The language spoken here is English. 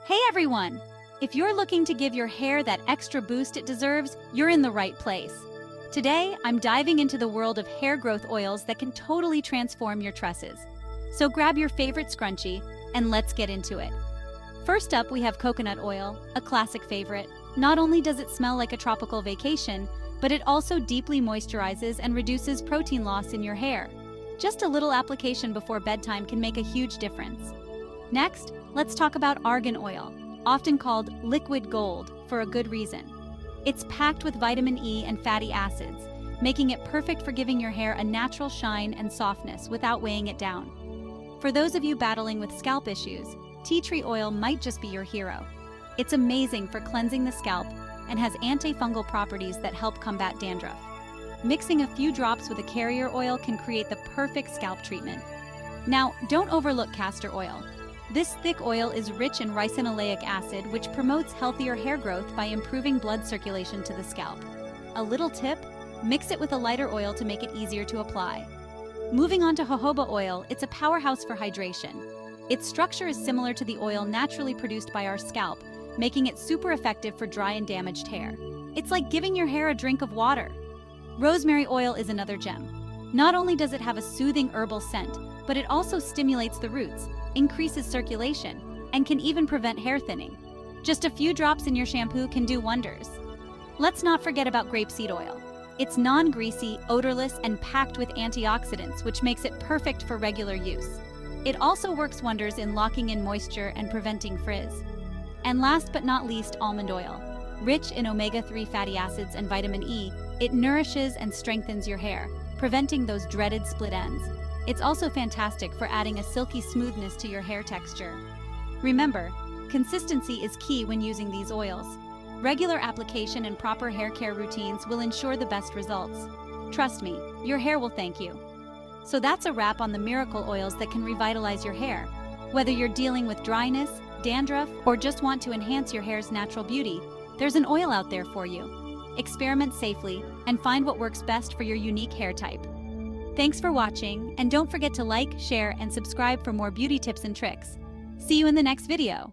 Hey everyone! If you're looking to give your hair that extra boost it deserves, you're in the right place. Today, I'm diving into the world of hair growth oils that can totally transform your tresses. So grab your favorite scrunchie, and let's get into it. First up, we have coconut oil, a classic favorite. Not only does it smell like a tropical vacation, but it also deeply moisturizes and reduces protein loss in your hair. Just a little application before bedtime can make a huge difference. Next, let's talk about argan oil, often called liquid gold for a good reason. It's packed with vitamin E and fatty acids, making it perfect for giving your hair a natural shine and softness without weighing it down. For those of you battling with scalp issues, tea tree oil might just be your hero. It's amazing for cleansing the scalp and has antifungal properties that help combat dandruff. Mixing a few drops with a carrier oil can create the perfect scalp treatment. Now, don't overlook castor oil. This thick oil is rich in ricinoleic acid, which promotes healthier hair growth by improving blood circulation to the scalp. A little tip: mix it with a lighter oil to make it easier to apply. Moving on to jojoba oil, it's a powerhouse for hydration. Its structure is similar to the oil naturally produced by our scalp, making it super effective for dry and damaged hair. It's like giving your hair a drink of water. Rosemary oil is another gem. Not only does it have a soothing herbal scent, but it also stimulates the roots, increases circulation, and can even prevent hair thinning. Just a few drops in your shampoo can do wonders. Let's not forget about grapeseed oil. It's non-greasy, odorless, and packed with antioxidants, which makes it perfect for regular use. It also works wonders in locking in moisture and preventing frizz. And last but not least, almond oil. Rich in omega-3 fatty acids and vitamin E, it nourishes and strengthens your hair, preventing those dreaded split ends. It's also fantastic for adding a silky smoothness to your hair texture. Remember, consistency is key when using these oils. Regular application and proper hair care routines will ensure the best results. Trust me, your hair will thank you. So that's a wrap on the miracle oils that can revitalize your hair. Whether you're dealing with dryness, dandruff, or just want to enhance your hair's natural beauty, there's an oil out there for you. Experiment safely and find what works best for your unique hair type. Thanks for watching, and don't forget to like, share, and subscribe for more beauty tips and tricks. See you in the next video.